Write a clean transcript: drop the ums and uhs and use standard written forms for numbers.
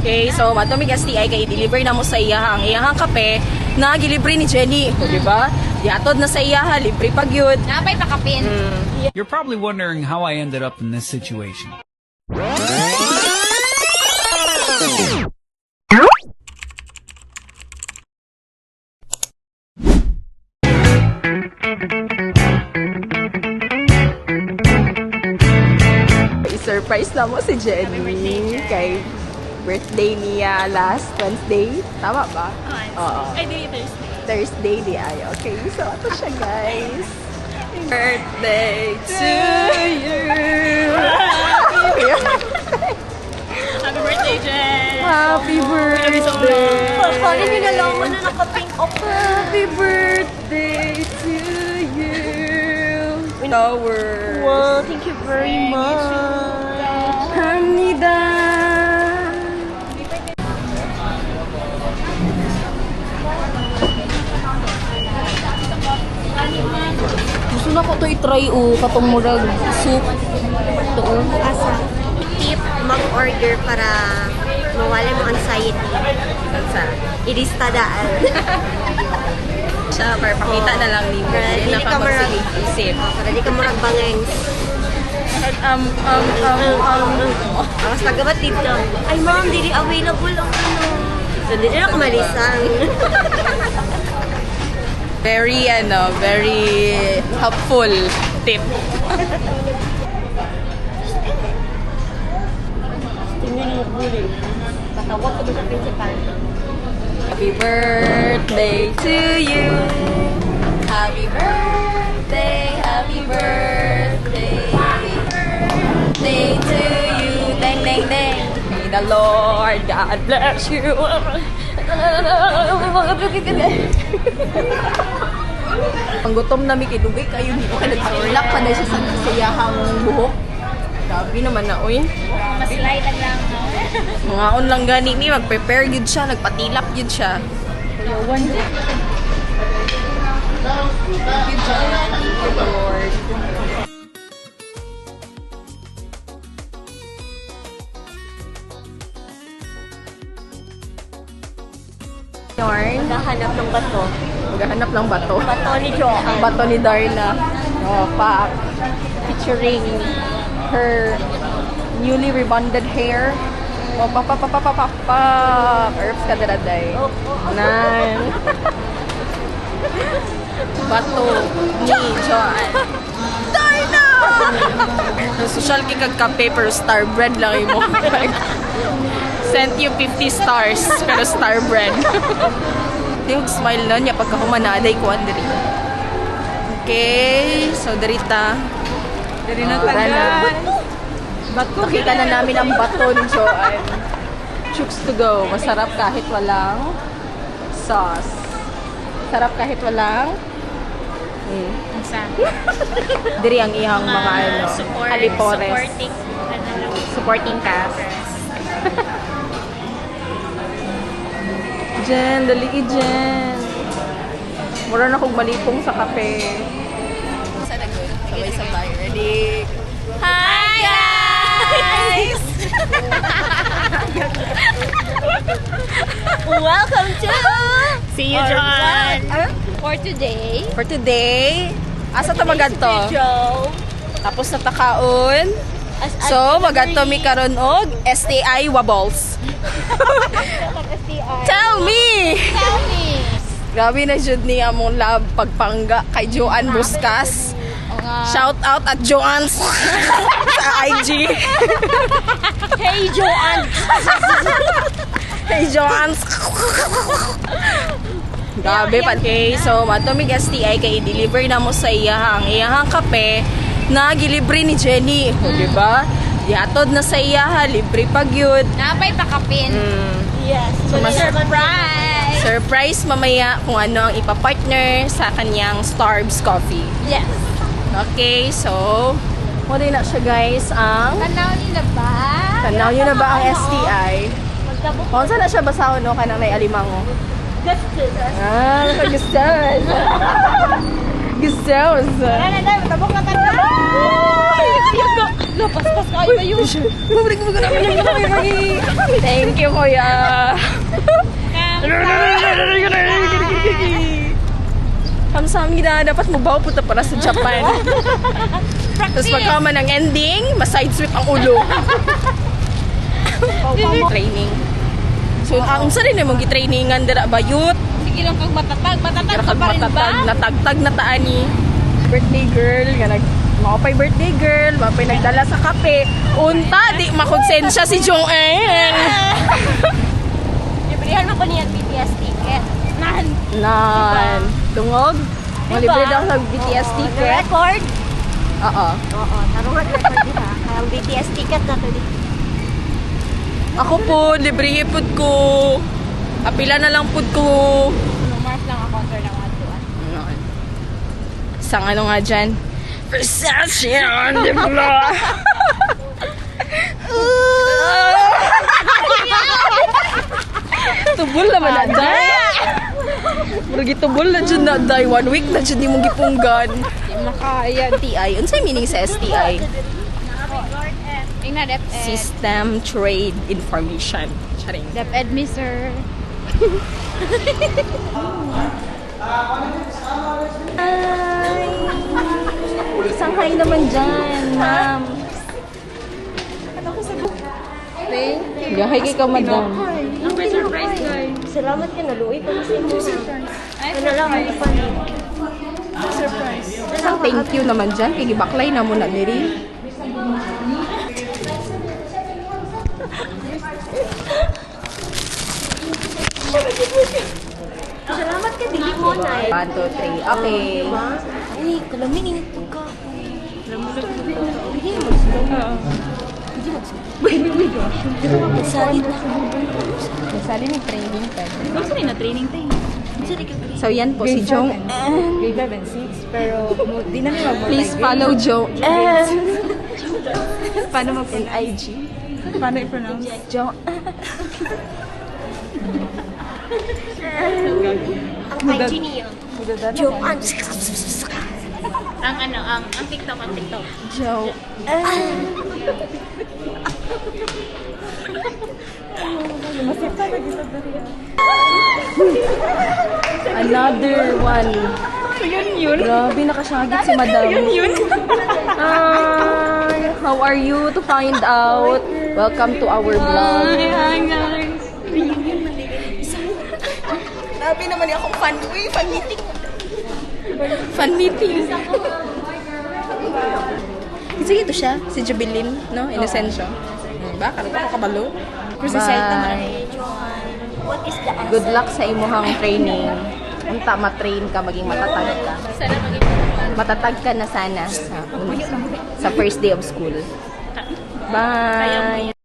Okay, so matumig STI kay deliver na mo sa iyahang kape na gilibre ni Jenny, di ba? Diatod na sa iyaha, libre pag yun. Napay pakapin. You're probably wondering how I ended up in this situation. I-surprise na mo si Jenny kay birthday niya last Wednesday. Tama ba? Oo. Ay, di Thursday. Thursday di ay. Okay, so ito siya guys. Birthday to you. Happy birthday, Jen! Happy birthday. Sorry, nilalaman na naka-pink up. Happy birthday to you. Flowers. Wow, thank you very much. Hamnida. Gusto na ko to i-try katong murag soup. Ito Asa tip mag-order para mawala mo anxiety. Ilista daan. siya para pakita na lang ni mo. Hindi ka marag isip. para di ka marag bangengs. Tapos pagkabat dito, ay ma'am, di available ang ano. So, di na ako malisang. Very helpful tip. Tingnan mo bully. Patawag ko sa principal. Happy birthday to you. Happy birthday, happy birthday. Happy birthday to you. Dang, dang, dang. May the Lord, God bless you. Ang gutom na may kinubay kayo, hindi ko ka nag-relax pa na siya sa siyahang buhok. Grabe naman na, oy. Mas light lang. Mga lang gani ni, mag-prepare yun siya, nagpatilap yun siya. One day. Thank you, Lord. Yarn. Naghahanap ng bato. Maghahanap ng bato. Bato ni Joe. Ang bato ni Darna. Oh, pa. Featuring her newly rebonded hair. Oh, pa. Herbs ka daraday. Nan. Bato ni Joan. Darna! Social kikag kape pero star bread lang mo. Sent you 50 stars pero star bread. Yung smile na niya pagka humanaday ko andiri. Okay, so darita. Dari na bato. Nakita na namin ang bato ni Joan. Chooks to go. Masarap kahit walang sauce. Sarap kahit walang diri ang ihang mga halipores. Supporting cast. Jen, dali Jen. Mura na kong malipong sa kape. Sabay-sabay. Ready? Hi guys! Welcome to See you, John. for today. Asa ta magadto? Joe. Tapos na takaon. So, magadto mi karon og STI wobbles. Tell me! Tell me. Grabe na jud ni among love pagpangga kay Joanne Buscas. Shout out at Joanne sa IG. Hey, Joanne. Hey Joanne. Grabe pa. Okay, so matumig STI kay deliver na mo sa iyahang kape na gilibre ni Jenny, di ba? Diatod na sa iyaha, libre pag yun. Napay pakapin. Yes. So, surprise. Surprise mamaya kung ano ang ipapartner sa kanyang Starbucks coffee. Yes. Okay, so mo din na siya guys ang Tanaw niyo na ba? tanaw nyo na ba ang STI? Magtabok. Kung saan na siya basahon no kanang nay alimango. Gustos. Gustos. Gustos. Ano na, matabok na tayo. Lapaspas ka. Thank you, kuya. Kamsahamnida, dapat mo ba punta para sa Japan? Tapos pagkama ng ending, maside sweep ang ulo. Training. So, ang sa rin mong gitrainingan dira ba yut? Sige lang kag matatag. Matatag Kaya ka kag pa rin ba? matatag, natagtag na taani. Birthday girl, nga makapay birthday girl, mapay nagdala sa kape. Unta, di makonsensya si Joanne. Librihan mo ko niyan BTS ticket. Nan. Nan. Tungog? Malibre daw sa BTS The ticket. record? Oo. Oo, tarungan ka pa dito. Ang BTS ticket na to dito. Ako po, libre ipod ko. Apila na lang pud ko. Mars lang ako counter ng 1 Isang ano nga dyan? Versace on the floor. Tubol naman na dyan. Murag tubol na dyan na dyan. 1 week na dyan di mong gipunggan. Makaya. STI. Unsay meaning sa STI? Tingnan DepEd. System Trade Information. Charing. DepEd me, sir. Hi! Isang hi naman dyan, ma'am. Thank you. Gahay kay ka, madam. Ang may surprise, guys. Salamat ka, naluoy pa kasi mo. Ano lang, ano pa rin. Isang thank you naman dyan. Kaya gibaklay na muna, Mary. Salamat ka, dili mo na eh. 1, 2, 3. Okay. Ay, kalamin yung pagka. Salit na. Nasali ni training pa. Gusto rin na training tayo. So, yan po si Jong. Grade 5 and 6, pero di na nila Please follow Jong. Paano In IG. Paano i-pronounce? Jong. Ang IG niya. Joanne. Ang ano, ang TikTok, ang TikTok. Jong. Another one. Yun. Grabe, nakasagit si madam. Yun. Hi, how are you to find out? Welcome to our vlog. Hi, guys. Grabe naman akong fan. Uy, fan meeting. Fan meeting. Sige, ito siya. Si Jubilin, no? Inocencio. Ba? Kano ka kabalo? Bye. What is the answer? Good luck sa imuhang training. Unta, matrain ka, maging matatag ka. Sana maging Matatag ka na sana sa first day of school. Bye!